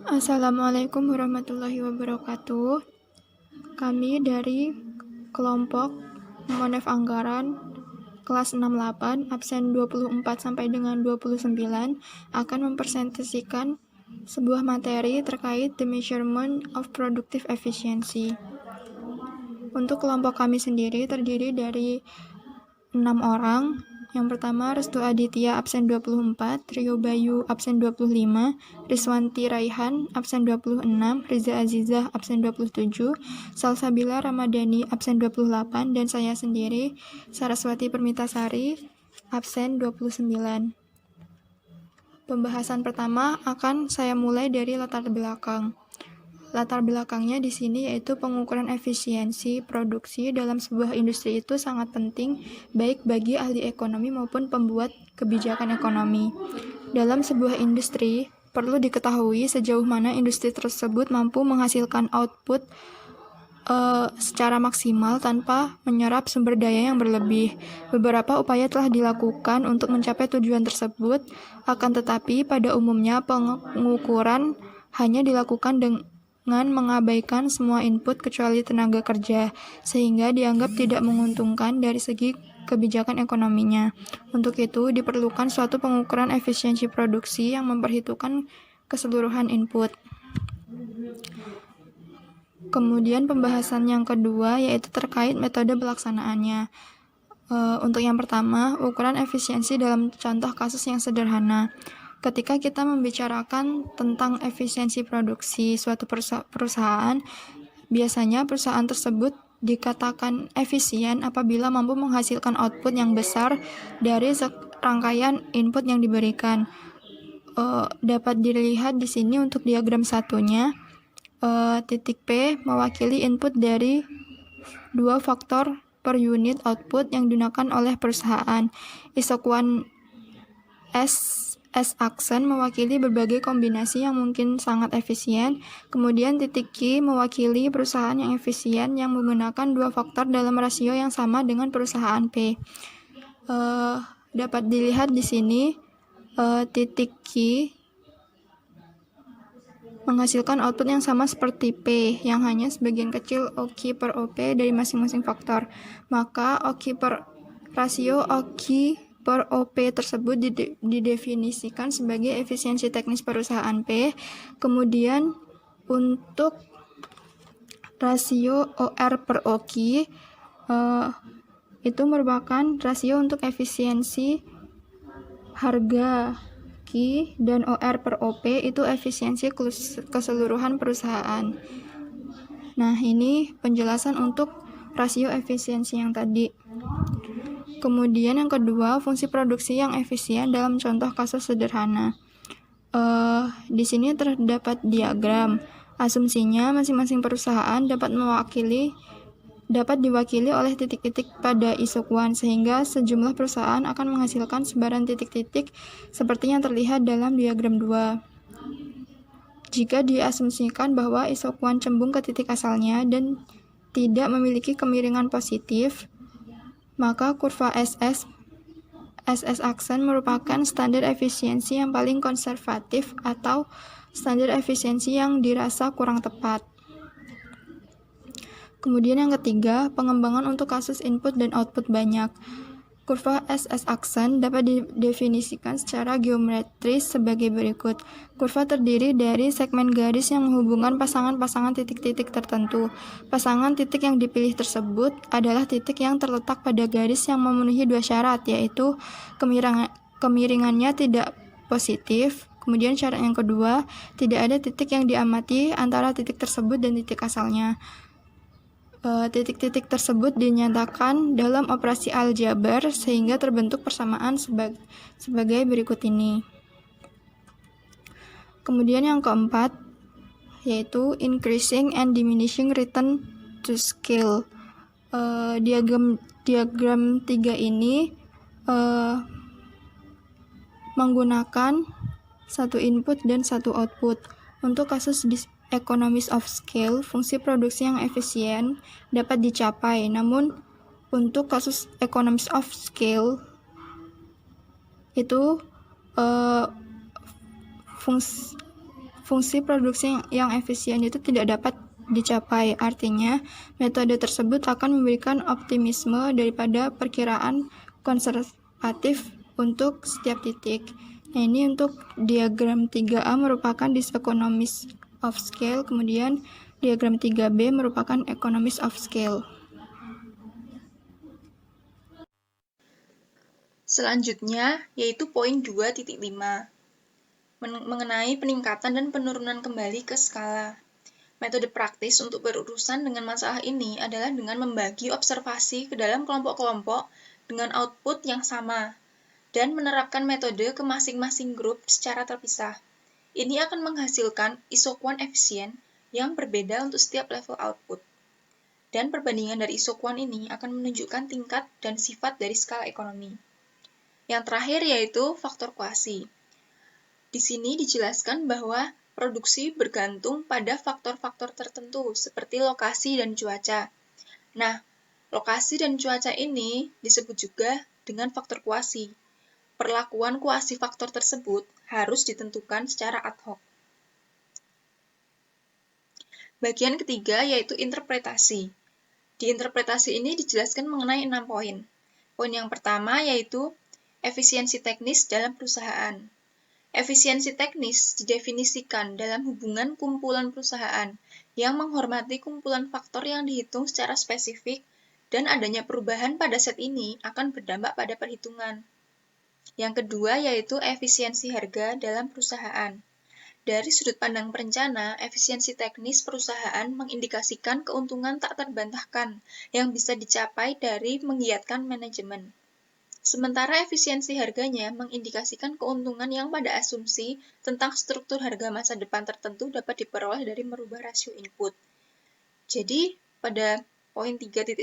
Assalamualaikum warahmatullahi wabarakatuh. Kami dari kelompok Monef Anggaran kelas 68 absen 24 sampai dengan 29 akan mempresentasikan sebuah materi terkait the measurement of productive efficiency. Untuk kelompok kami sendiri terdiri dari 6 orang. Yang pertama, Restu Aditya absen 24, Rio Bayu absen 25, Riswanti Raihan absen 26, Riza Azizah absen 27, Salsabila Ramadhani absen 28, dan saya sendiri, Saraswati Permitasari, absen 29. Pembahasan pertama akan saya mulai dari latar belakang. Latar belakangnya di sini yaitu pengukuran efisiensi produksi dalam sebuah industri itu sangat penting baik bagi ahli ekonomi maupun pembuat kebijakan ekonomi. Dalam sebuah industri, perlu diketahui sejauh mana industri tersebut mampu menghasilkan output secara maksimal tanpa menyerap sumber daya yang berlebih. Beberapa upaya telah dilakukan untuk mencapai tujuan tersebut, akan tetapi pada umumnya pengukuran hanya dilakukan dengan mengabaikan semua input kecuali tenaga kerja, sehingga dianggap tidak menguntungkan dari segi kebijakan ekonominya. Untuk itu, diperlukan suatu pengukuran efisiensi produksi yang memperhitungkan keseluruhan input. Kemudian pembahasan yang kedua yaitu terkait metode pelaksanaannya. Untuk yang pertama, ukuran efisiensi dalam contoh kasus yang sederhana. Ketika kita membicarakan tentang efisiensi produksi suatu perusahaan, biasanya perusahaan tersebut dikatakan efisien apabila mampu menghasilkan output yang besar dari rangkaian input yang diberikan. Dapat dilihat di sini untuk diagram satunya, titik P mewakili input dari dua faktor per unit output yang digunakan oleh perusahaan. Isokuan S-aksen mewakili berbagai kombinasi yang mungkin sangat efisien. Kemudian titik Q mewakili perusahaan yang efisien yang menggunakan dua faktor dalam rasio yang sama dengan perusahaan P. Dapat dilihat di sini titik Q menghasilkan output yang sama seperti P, yang hanya sebagian kecil OQ per OP dari masing-masing faktor. Maka rasio OQ per OP tersebut didefinisikan sebagai efisiensi teknis perusahaan P. Kemudian untuk rasio OR per OQ itu merupakan rasio untuk efisiensi harga Q, dan OR per OP itu efisiensi keseluruhan perusahaan. Nah, ini penjelasan untuk rasio efisiensi yang tadi. Kemudian yang kedua, fungsi produksi yang efisien dalam contoh kasus sederhana. Di sini terdapat diagram. Asumsinya masing-masing perusahaan dapat diwakili oleh titik-titik pada isokuan, sehingga sejumlah perusahaan akan menghasilkan sebaran titik-titik seperti yang terlihat dalam diagram 2. Jika diasumsikan bahwa isokuan cembung ke titik asalnya dan tidak memiliki kemiringan positif, maka kurva SS aksen merupakan standar efisiensi yang paling konservatif atau standar efisiensi yang dirasa kurang tepat. Kemudian yang ketiga, pengembangan untuk kasus input dan output banyak. Kurva SS aksen dapat didefinisikan secara geometris sebagai berikut. Kurva terdiri dari segmen garis yang menghubungkan pasangan-pasangan titik-titik tertentu. Pasangan titik yang dipilih tersebut adalah titik yang terletak pada garis yang memenuhi dua syarat, yaitu kemiringannya tidak positif. Kemudian syarat yang kedua, tidak ada titik yang diamati antara titik tersebut dan titik asalnya. Titik-titik tersebut dinyatakan dalam operasi aljabar sehingga terbentuk persamaan sebagai berikut ini. Kemudian yang keempat yaitu increasing and diminishing return to scale. Diagram 3 ini menggunakan satu input dan satu output. Untuk kasus economies of scale, fungsi produksi yang efisien dapat dicapai. Namun, untuk kasus economies of scale itu fungsi produksi yang efisien itu tidak dapat dicapai. Artinya, metode tersebut akan memberikan optimisme daripada perkiraan konservatif untuk setiap titik. Nah, ini untuk diagram 3A merupakan diseconomies of scale, kemudian diagram 3B merupakan economies of scale. Selanjutnya, yaitu poin 2.5, mengenai peningkatan dan penurunan kembali ke skala. Metode praktis untuk berurusan dengan masalah ini adalah dengan membagi observasi ke dalam kelompok-kelompok dengan output yang sama, dan menerapkan metode ke masing-masing grup secara terpisah. Ini akan menghasilkan isokuan efisien yang berbeda untuk setiap level output. Dan perbandingan dari isokuan ini akan menunjukkan tingkat dan sifat dari skala ekonomi. Yang terakhir yaitu faktor kuasi. Di sini dijelaskan bahwa produksi bergantung pada faktor-faktor tertentu seperti lokasi dan cuaca. Nah, lokasi dan cuaca ini disebut juga dengan faktor kuasi. Perlakuan kuasi faktor tersebut harus ditentukan secara ad hoc. Bagian ketiga yaitu interpretasi. Di interpretasi ini dijelaskan mengenai 6 poin. Poin yang pertama yaitu efisiensi teknis dalam perusahaan. Efisiensi teknis didefinisikan dalam hubungan kumpulan perusahaan yang menghormati kumpulan faktor yang dihitung secara spesifik dan adanya perubahan pada set ini akan berdampak pada perhitungan. Yang kedua yaitu efisiensi harga dalam perusahaan. Dari sudut pandang perencana, efisiensi teknis perusahaan mengindikasikan keuntungan tak terbantahkan yang bisa dicapai dari menggiatkan manajemen. Sementara efisiensi harganya mengindikasikan keuntungan yang pada asumsi tentang struktur harga masa depan tertentu dapat diperoleh dari merubah rasio input. Jadi, pada poin 3.1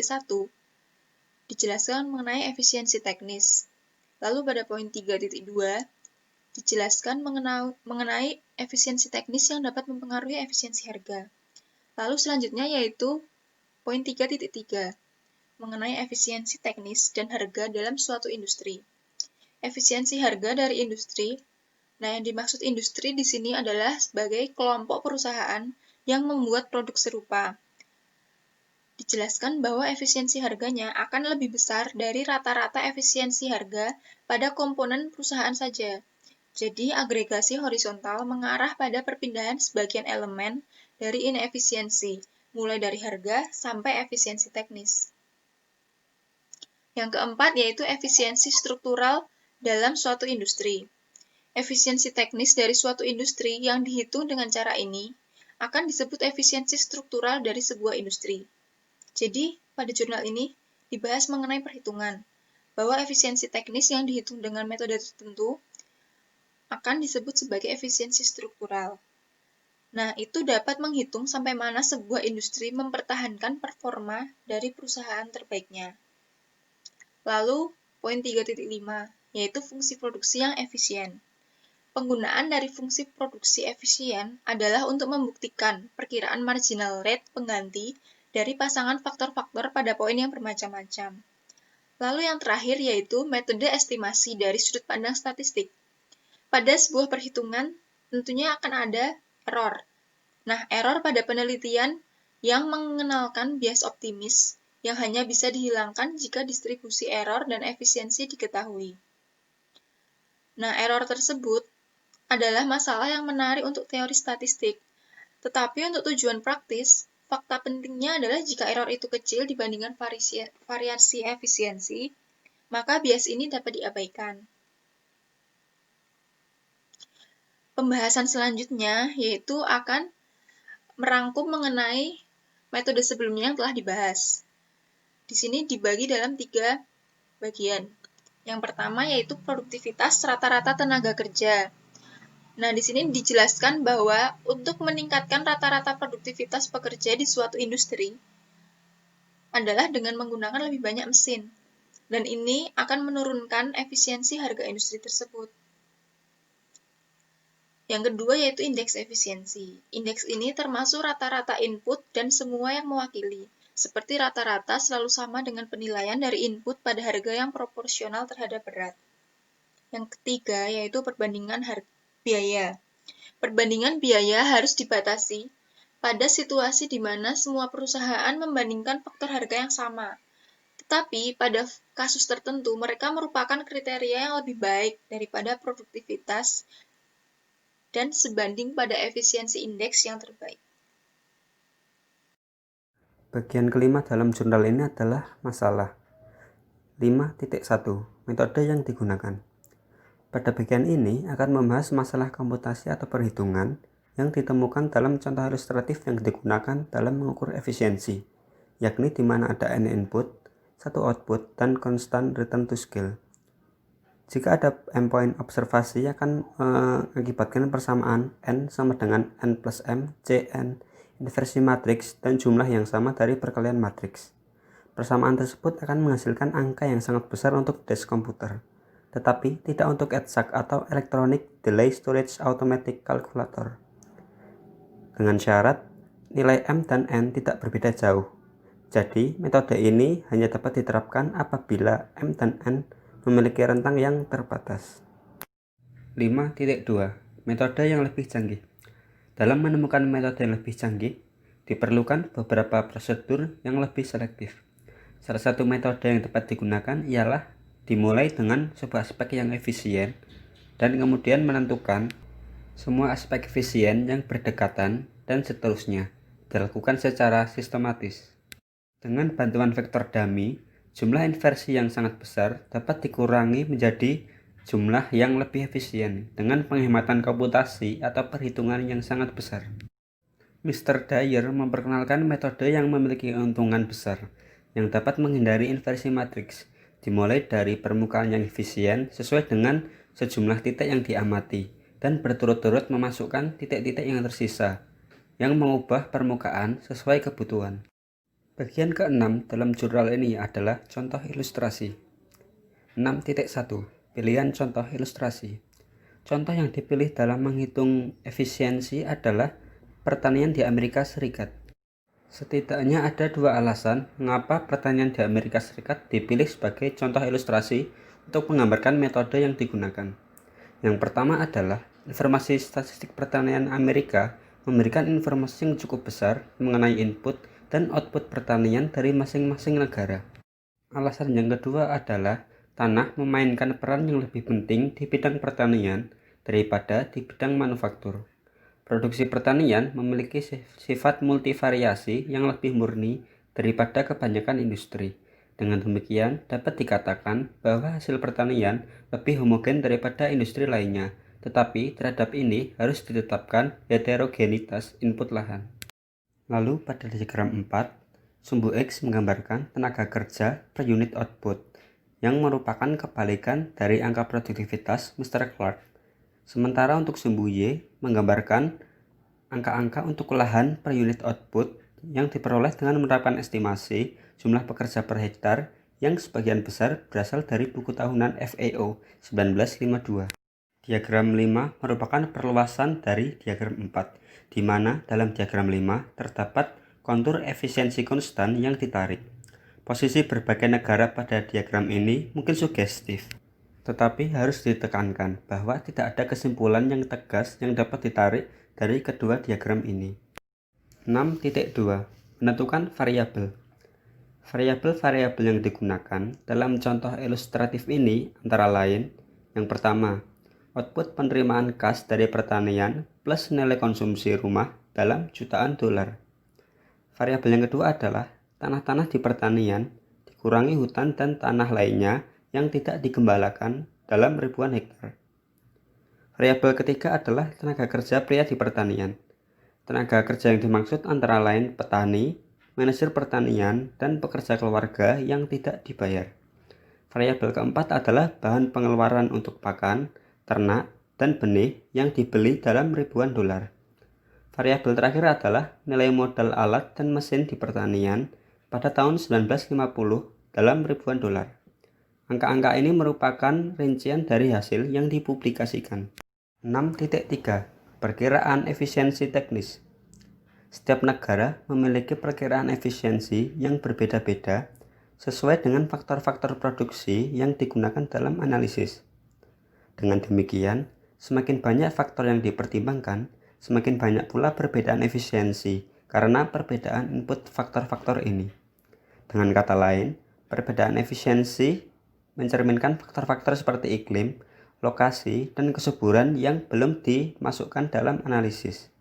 dijelaskan mengenai efisiensi teknis. Lalu pada poin 3.2 dijelaskan mengenai efisiensi teknis yang dapat mempengaruhi efisiensi harga. Lalu selanjutnya yaitu poin 3.3 mengenai efisiensi teknis dan harga dalam suatu industri. Efisiensi harga dari industri. Nah, yang dimaksud industri di sini adalah sebagai kelompok perusahaan yang membuat produk serupa. Dijelaskan bahwa efisiensi harganya akan lebih besar dari rata-rata efisiensi harga pada komponen perusahaan saja. Jadi, agregasi horizontal mengarah pada perpindahan sebagian elemen dari inefisiensi, mulai dari harga sampai efisiensi teknis. Yang keempat yaitu efisiensi struktural dalam suatu industri. Efisiensi teknis dari suatu industri yang dihitung dengan cara ini akan disebut efisiensi struktural dari sebuah industri. Jadi, pada jurnal ini dibahas mengenai perhitungan, bahwa efisiensi teknis yang dihitung dengan metode tertentu akan disebut sebagai efisiensi struktural. Nah, itu dapat menghitung sampai mana sebuah industri mempertahankan performa dari perusahaan terbaiknya. Lalu, poin 3.5, yaitu fungsi produksi yang efisien. Penggunaan dari fungsi produksi efisien adalah untuk membuktikan perkiraan marginal rate pengganti dari pasangan faktor-faktor pada poin yang bermacam-macam. Lalu yang terakhir yaitu metode estimasi dari sudut pandang statistik. Pada sebuah perhitungan, tentunya akan ada error. Nah, error pada penelitian yang mengenalkan bias optimis yang hanya bisa dihilangkan jika distribusi error dan efisiensi diketahui. Nah, error tersebut adalah masalah yang menarik untuk teori statistik. Tetapi untuk tujuan praktis, fakta pentingnya adalah jika error itu kecil dibandingkan variasi efisiensi, maka bias ini dapat diabaikan. Pembahasan selanjutnya yaitu akan merangkum mengenai metode sebelumnya yang telah dibahas. Di sini dibagi dalam 3 bagian. Yang pertama yaitu produktivitas rata-rata tenaga kerja. Nah, di sini dijelaskan bahwa untuk meningkatkan rata-rata produktivitas pekerja di suatu industri adalah dengan menggunakan lebih banyak mesin. Dan ini akan menurunkan efisiensi harga industri tersebut. Yang kedua yaitu indeks efisiensi. Indeks ini termasuk rata-rata input dan semua yang mewakili. Seperti rata-rata selalu sama dengan penilaian dari input pada harga yang proporsional terhadap berat. Yang ketiga yaitu perbandingan biaya. Perbandingan biaya harus dibatasi pada situasi di mana semua perusahaan membandingkan faktor harga yang sama. Tetapi pada kasus tertentu mereka merupakan kriteria yang lebih baik daripada produktivitas dan sebanding pada efisiensi indeks yang terbaik. Bagian kelima dalam jurnal ini adalah masalah. 5.1 Metode yang digunakan. Pada bagian ini akan membahas masalah komputasi atau perhitungan yang ditemukan dalam contoh ilustratif yang digunakan dalam mengukur efisiensi, yakni di mana ada n input, 1 output, dan constant return to scale. Jika ada endpoint observasi akan mengakibatkan persamaan n sama dengan n plus m, cn, inversi matriks, dan jumlah yang sama dari perkalian matriks. Persamaan tersebut akan menghasilkan angka yang sangat besar untuk desk komputer, tetapi tidak untuk EDSAC atau Electronic Delay Storage Automatic Calculator. Dengan syarat, nilai m dan n tidak berbeda jauh. Jadi, metode ini hanya dapat diterapkan apabila m dan n memiliki rentang yang terbatas. 5.2 Metode yang lebih canggih. Dalam menemukan metode yang lebih canggih, diperlukan beberapa prosedur yang lebih selektif. Salah satu metode yang dapat digunakan ialah dimulai dengan sebuah aspek yang efisien dan kemudian menentukan semua aspek efisien yang berdekatan dan seterusnya, dilakukan secara sistematis. Dengan bantuan vektor dummy, jumlah inversi yang sangat besar dapat dikurangi menjadi jumlah yang lebih efisien dengan penghematan komputasi atau perhitungan yang sangat besar. Mr. Dyer memperkenalkan metode yang memiliki keuntungan besar yang dapat menghindari inversi matriks, dimulai dari permukaan yang efisien sesuai dengan sejumlah titik yang diamati dan berturut-turut memasukkan titik-titik yang tersisa yang mengubah permukaan sesuai kebutuhan. Bagian ke-6 dalam jurnal ini adalah contoh ilustrasi. 6.1 Pilihan contoh ilustrasi. Contoh yang dipilih dalam menghitung efisiensi adalah pertanian di Amerika Serikat. Setidaknya ada dua alasan mengapa pertanian di Amerika Serikat dipilih sebagai contoh ilustrasi untuk menggambarkan metode yang digunakan. Yang pertama adalah informasi statistik pertanian Amerika memberikan informasi yang cukup besar mengenai input dan output pertanian dari masing-masing negara. Alasan yang kedua adalah tanah memainkan peran yang lebih penting di bidang pertanian daripada di bidang manufaktur. Produksi pertanian memiliki sifat multivariasi yang lebih murni daripada kebanyakan industri. Dengan demikian, dapat dikatakan bahwa hasil pertanian lebih homogen daripada industri lainnya, tetapi terhadap ini harus ditetapkan heterogenitas input lahan. Lalu pada diagram 4, sumbu X menggambarkan tenaga kerja per unit output, yang merupakan kebalikan dari angka produktivitas Mr. Clark. Sementara untuk sumbu Y menggambarkan angka-angka untuk lahan per unit output yang diperoleh dengan menerapkan estimasi jumlah pekerja per hektar yang sebagian besar berasal dari buku tahunan FAO 1952. Diagram 5 merupakan perluasan dari diagram 4, di mana dalam diagram 5 terdapat kontur efisiensi konstan yang ditarik. Posisi berbagai negara pada diagram ini mungkin sugestif, tetapi harus ditekankan bahwa tidak ada kesimpulan yang tegas yang dapat ditarik dari kedua diagram ini. 6.2 Menentukan variabel. Variabel-variabel yang digunakan dalam contoh ilustratif ini antara lain: yang pertama, output penerimaan kas dari pertanian plus nilai konsumsi rumah dalam jutaan dolar. Variabel yang kedua adalah tanah-tanah di pertanian dikurangi hutan dan tanah lainnya yang tidak digembalakan dalam ribuan hektar. Variabel ketiga adalah tenaga kerja pria di pertanian. Tenaga kerja yang dimaksud antara lain petani, manajer pertanian, dan pekerja keluarga yang tidak dibayar. Variabel keempat adalah bahan pengeluaran untuk pakan, ternak, dan benih yang dibeli dalam ribuan dolar. Variabel terakhir adalah nilai modal alat dan mesin di pertanian pada tahun 1950 dalam ribuan dolar. Angka-angka ini merupakan rincian dari hasil yang dipublikasikan. 6.3 Perkiraan efisiensi teknis. Setiap negara memiliki perkiraan efisiensi yang berbeda-beda sesuai dengan faktor-faktor produksi yang digunakan dalam analisis. Dengan demikian, Semakin banyak faktor yang dipertimbangkan, semakin banyak pula perbedaan efisiensi karena perbedaan input faktor-faktor ini. Dengan kata lain, perbedaan efisiensi mencerminkan faktor-faktor seperti iklim, lokasi, dan kesuburan yang belum dimasukkan dalam analisis.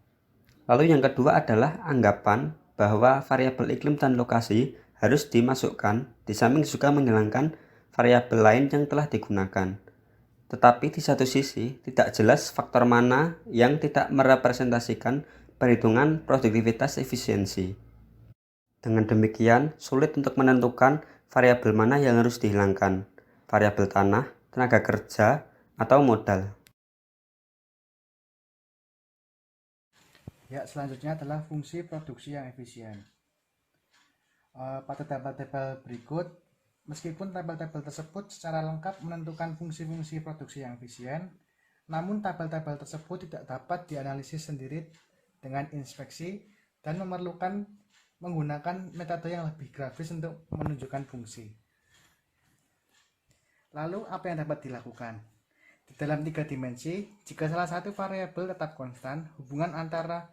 Lalu yang kedua adalah anggapan bahwa variabel iklim dan lokasi harus dimasukkan, di samping juga menghilangkan variabel lain yang telah digunakan. Tetapi di satu sisi, tidak jelas faktor mana yang tidak merepresentasikan perhitungan produktivitas efisiensi. Dengan demikian, sulit untuk menentukan variabel mana yang harus dihilangkan, variabel tanah, tenaga kerja, atau modal. Ya, selanjutnya adalah fungsi produksi yang efisien. Pada tabel-tabel berikut, meskipun tabel-tabel tersebut secara lengkap menentukan fungsi-fungsi produksi yang efisien, namun tabel-tabel tersebut tidak dapat dianalisis sendiri dengan inspeksi dan memerlukan menggunakan metode yang lebih grafis untuk menunjukkan fungsi. Lalu, apa yang dapat dilakukan? Di dalam 3 dimensi, jika salah satu variabel tetap konstan, hubungan antara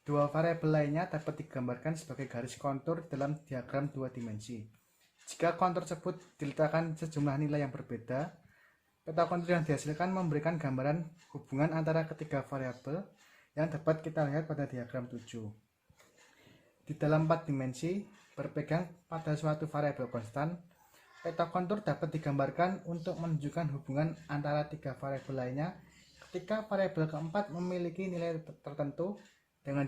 dua variabel lainnya dapat digambarkan sebagai garis kontur dalam diagram 2 dimensi. Jika kontur tersebut diletakkan sejumlah nilai yang berbeda, peta kontur yang dihasilkan memberikan gambaran hubungan antara ketiga variabel yang dapat kita lihat pada diagram 7. Di dalam 4 dimensi, berpegang pada suatu variabel konstan, peta kontur dapat digambarkan untuk menunjukkan hubungan antara 3 variabel lainnya ketika variabel keempat memiliki nilai tertentu. Dengan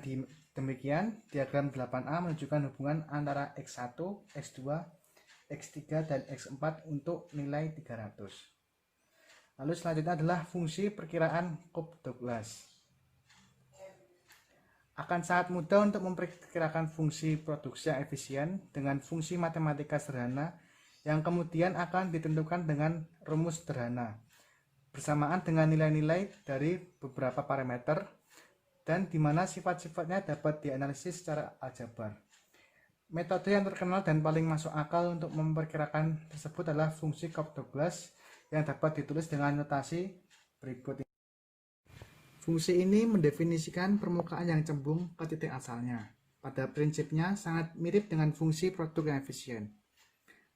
demikian, diagram 8A menunjukkan hubungan antara X1, X2, X3, dan X4 untuk nilai 300. Lalu selanjutnya adalah fungsi perkiraan Cobb-Douglas. Akan sangat mudah untuk memperkirakan fungsi produksi yang efisien dengan fungsi matematika sederhana yang kemudian akan ditentukan dengan rumus sederhana bersamaan dengan nilai-nilai dari beberapa parameter dan di mana sifat-sifatnya dapat dianalisis secara aljabar. Metode yang terkenal dan paling masuk akal untuk memperkirakan tersebut adalah fungsi Cobb-Douglas yang dapat ditulis dengan notasi berikut ini. Fungsi ini mendefinisikan permukaan yang cembung ke titik asalnya. Pada prinsipnya sangat mirip dengan fungsi produk yang efisien.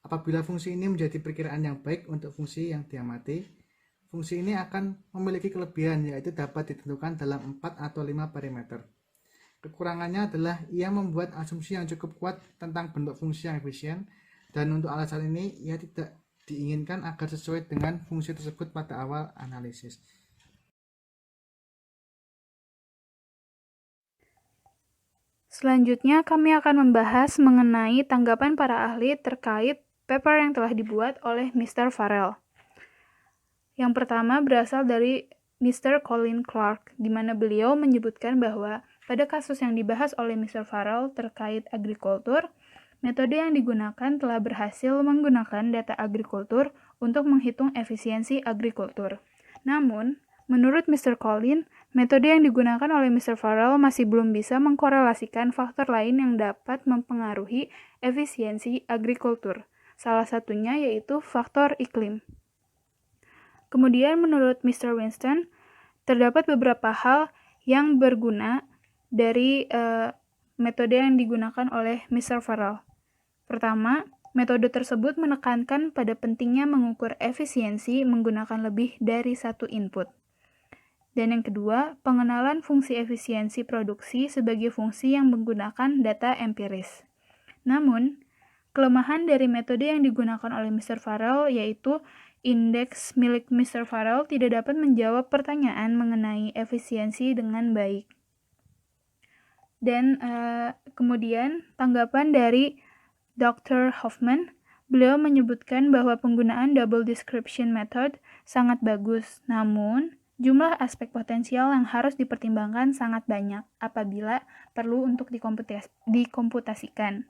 Apabila fungsi ini menjadi perkiraan yang baik untuk fungsi yang diamati, fungsi ini akan memiliki kelebihan, yaitu dapat ditentukan dalam 4 atau 5 parameter. Kekurangannya adalah ia membuat asumsi yang cukup kuat tentang bentuk fungsi yang efisien, dan untuk alasan ini ia tidak diinginkan agar sesuai dengan fungsi tersebut pada awal analisis. Selanjutnya, kami akan membahas mengenai tanggapan para ahli terkait paper yang telah dibuat oleh Mr. Farrell. Yang pertama berasal dari Mr. Colin Clark, di mana beliau menyebutkan bahwa pada kasus yang dibahas oleh Mr. Farrell terkait agrikultur, metode yang digunakan telah berhasil menggunakan data agrikultur untuk menghitung efisiensi agrikultur. Namun, menurut Mr. Colin, metode yang digunakan oleh Mr. Farrell masih belum bisa mengkorelasikan faktor lain yang dapat mempengaruhi efisiensi agrikultur. Salah satunya yaitu faktor iklim. Kemudian menurut Mr. Winston, terdapat beberapa hal yang berguna dari metode yang digunakan oleh Mr. Farrell. Pertama, metode tersebut menekankan pada pentingnya mengukur efisiensi menggunakan lebih dari satu input. Dan yang kedua, pengenalan fungsi efisiensi produksi sebagai fungsi yang menggunakan data empiris. Namun, kelemahan dari metode yang digunakan oleh Mr. Farrell yaitu indeks milik Mr. Farrell tidak dapat menjawab pertanyaan mengenai efisiensi dengan baik. Dan kemudian tanggapan dari Dr. Hoffman, beliau menyebutkan bahwa penggunaan double description method sangat bagus, namun jumlah aspek potensial yang harus dipertimbangkan sangat banyak apabila perlu untuk dikomputasikan.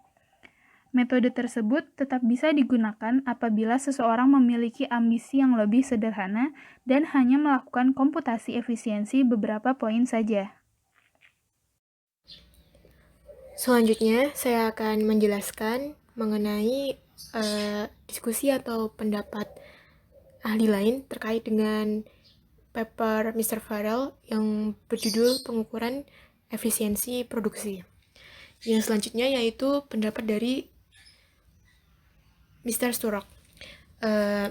Metode tersebut tetap bisa digunakan apabila seseorang memiliki ambisi yang lebih sederhana dan hanya melakukan komputasi efisiensi beberapa poin saja. Selanjutnya, saya akan menjelaskan mengenai diskusi atau pendapat ahli lain terkait dengan paper Mr. Farrell yang berjudul Pengukuran Efisiensi Produksi. Yang selanjutnya yaitu pendapat dari Mr. Sturrock.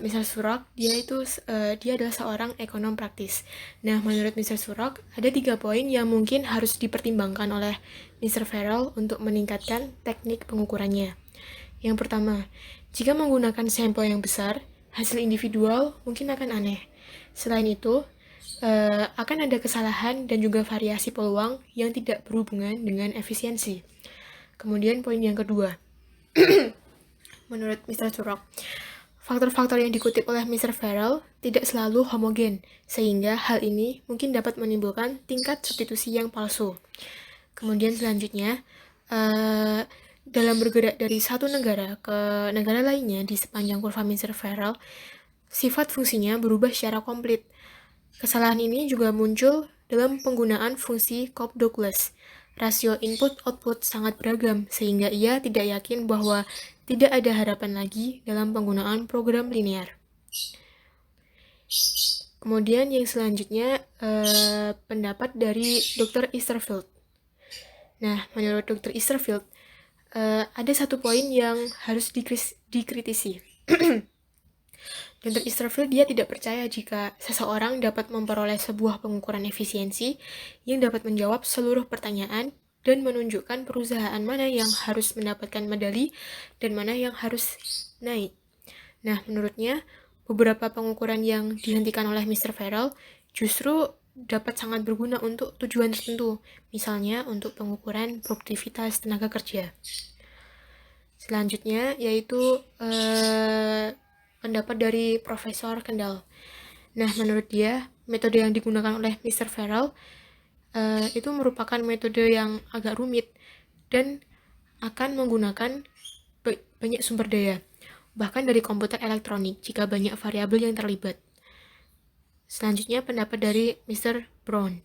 Mr. Sturrock, dia adalah seorang ekonom praktis. Nah, menurut Mr. Sturrock, ada 3 poin yang mungkin harus dipertimbangkan oleh Mr. Farrell untuk meningkatkan teknik pengukurannya. Yang pertama, jika menggunakan sampel yang besar, hasil individual mungkin akan aneh. Selain itu, akan ada kesalahan dan juga variasi peluang yang tidak berhubungan dengan efisiensi. Kemudian poin yang kedua, menurut Mr. Sturrock, faktor-faktor yang dikutip oleh Mr. Farrell tidak selalu homogen, sehingga hal ini mungkin dapat menimbulkan tingkat substitusi yang palsu. Kemudian selanjutnya, dalam bergerak dari satu negara ke negara lainnya di sepanjang kurva Mr. Farrell, sifat fungsinya berubah secara komplit. Kesalahan ini juga muncul dalam penggunaan fungsi Cobb-Douglas. Rasio input-output sangat beragam, sehingga ia tidak yakin bahwa tidak ada harapan lagi dalam penggunaan program linear. Kemudian yang selanjutnya, pendapat dari Dr. Easterfield. Nah, menurut Dr. Easterfield, ada satu poin yang harus dikritisi. Dr. Easterfield dia tidak percaya jika seseorang dapat memperoleh sebuah pengukuran efisiensi yang dapat menjawab seluruh pertanyaan dan menunjukkan perusahaan mana yang harus mendapatkan medali dan mana yang harus naik. Nah, menurutnya, beberapa pengukuran yang dihentikan oleh Mr. Farrell justru dapat sangat berguna untuk tujuan tertentu, misalnya untuk pengukuran produktivitas tenaga kerja. Selanjutnya, yaitu pendapat dari Profesor Kendall. Nah, menurut dia, metode yang digunakan oleh Mr. Farrell itu merupakan metode yang agak rumit dan akan menggunakan banyak sumber daya, bahkan dari komputer elektronik jika banyak variabel yang terlibat. Selanjutnya, pendapat dari Mr. Brown.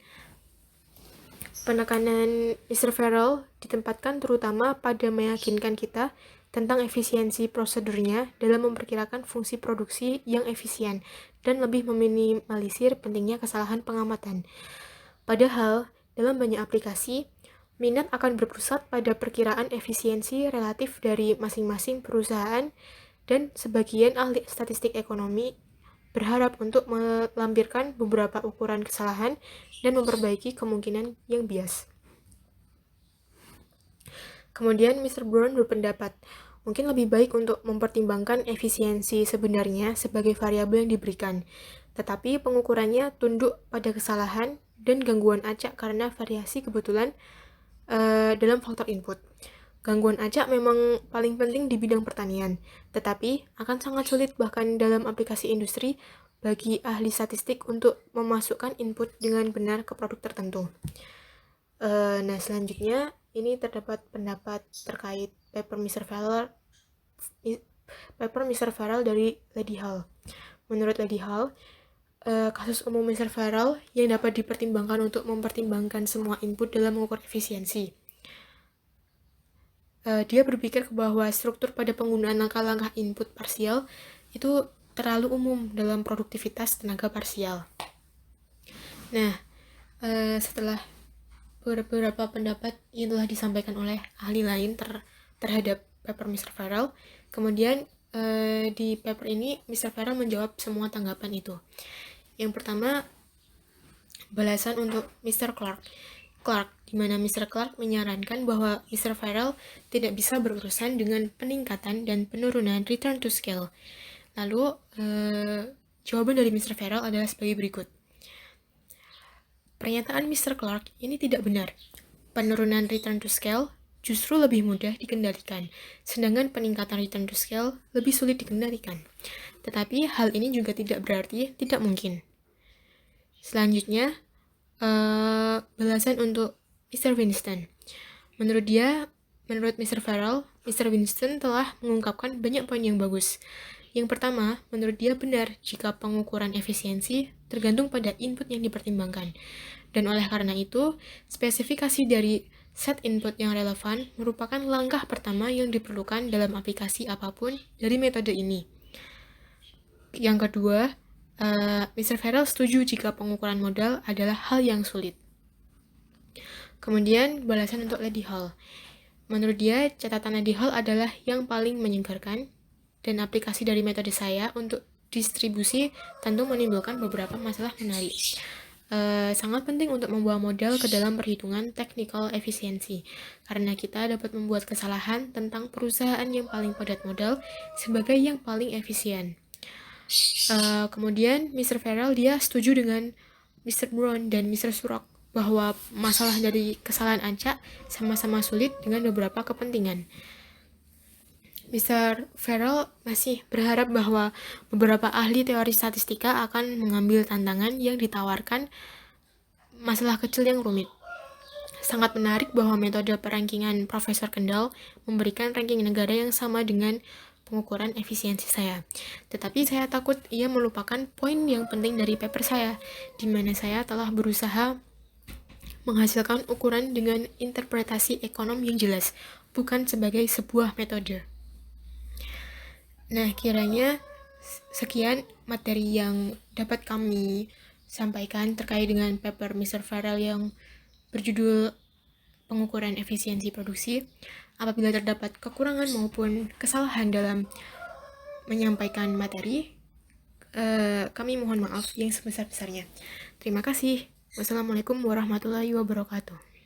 Penekanan Mr. Farrell ditempatkan terutama pada meyakinkan kita tentang efisiensi prosedurnya dalam memperkirakan fungsi produksi yang efisien dan lebih meminimalisir pentingnya kesalahan pengamatan. Padahal, dalam banyak aplikasi, minat akan berpusat pada perkiraan efisiensi relatif dari masing-masing perusahaan dan sebagian ahli statistik ekonomi berharap untuk melampirkan beberapa ukuran kesalahan dan memperbaiki kemungkinan yang bias. Kemudian Mr. Brown berpendapat, mungkin lebih baik untuk mempertimbangkan efisiensi sebenarnya sebagai variabel yang diberikan, tetapi pengukurannya tunduk pada kesalahan dan gangguan acak karena variasi kebetulan dalam faktor input. Gangguan acak memang paling penting di bidang pertanian, tetapi akan sangat sulit bahkan dalam aplikasi industri bagi ahli statistik untuk memasukkan input dengan benar ke produk tertentu. Nah, selanjutnya ini terdapat pendapat terkait paper Mr. Farrell dari Lady Hall. Menurut Lady Hall, kasus umum Mr. Farrell yang dapat dipertimbangkan untuk mempertimbangkan semua input dalam mengukur efisiensi. Dia berpikir bahwa struktur pada penggunaan langkah-langkah input parsial itu terlalu umum dalam produktivitas tenaga parsial. Nah, setelah beberapa pendapat yang telah disampaikan oleh ahli lain terhadap paper Mr. Farrell, kemudian di paper ini Mr. Farrell menjawab semua tanggapan itu. Yang pertama, balasan untuk Mr. Clark, di mana Mr. Clark menyarankan bahwa Mr. Farrell tidak bisa berurusan dengan peningkatan dan penurunan return to scale. Lalu, jawaban dari Mr. Farrell adalah sebagai berikut. Pernyataan Mr. Clark ini tidak benar. Penurunan return to scale justru lebih mudah dikendalikan, sedangkan peningkatan return to scale lebih sulit dikendalikan. Tetapi hal ini juga tidak berarti tidak mungkin. Selanjutnya, balasan untuk Mr. Winston. Menurut Mr. Farrell, Mr. Winston telah mengungkapkan banyak poin yang bagus. Yang pertama, menurut dia benar jika pengukuran efisiensi tergantung pada input yang dipertimbangkan. Dan oleh karena itu, spesifikasi dari set input yang relevan merupakan langkah pertama yang diperlukan dalam aplikasi apapun dari metode ini. Yang kedua, Mr. Farrell setuju jika pengukuran modal adalah hal yang sulit. Kemudian balasan untuk Lady Hall. Menurut dia, catatan Lady Hall adalah yang paling menyegarkan, dan aplikasi dari metode saya untuk distribusi tentu menimbulkan beberapa masalah menarik. Sangat penting untuk membawa modal ke dalam perhitungan technical efisiensi, karena kita dapat membuat kesalahan tentang perusahaan yang paling padat modal sebagai yang paling efisien. Kemudian Mr. Farrell dia setuju dengan Mr. Brown dan Mr. Surok bahwa masalah dari kesalahan acak sama-sama sulit dengan beberapa kepentingan. Mr. Farrell masih berharap bahwa beberapa ahli teori statistika akan mengambil tantangan yang ditawarkan masalah kecil yang rumit. Sangat menarik bahwa metode perankingan Profesor Kendall memberikan ranking negara yang sama dengan pengukuran efisiensi saya. Tetapi saya takut ia melupakan poin yang penting dari paper saya, di mana saya telah berusaha menghasilkan ukuran dengan interpretasi ekonom yang jelas, bukan sebagai sebuah metode. Nah, kiranya sekian materi yang dapat kami sampaikan terkait dengan paper Mr. Farrell yang berjudul pengukuran efisiensi produksi. Apabila terdapat kekurangan maupun kesalahan dalam menyampaikan materi, kami mohon maaf yang sebesar-besarnya. Terima kasih. Wassalamualaikum warahmatullahi wabarakatuh.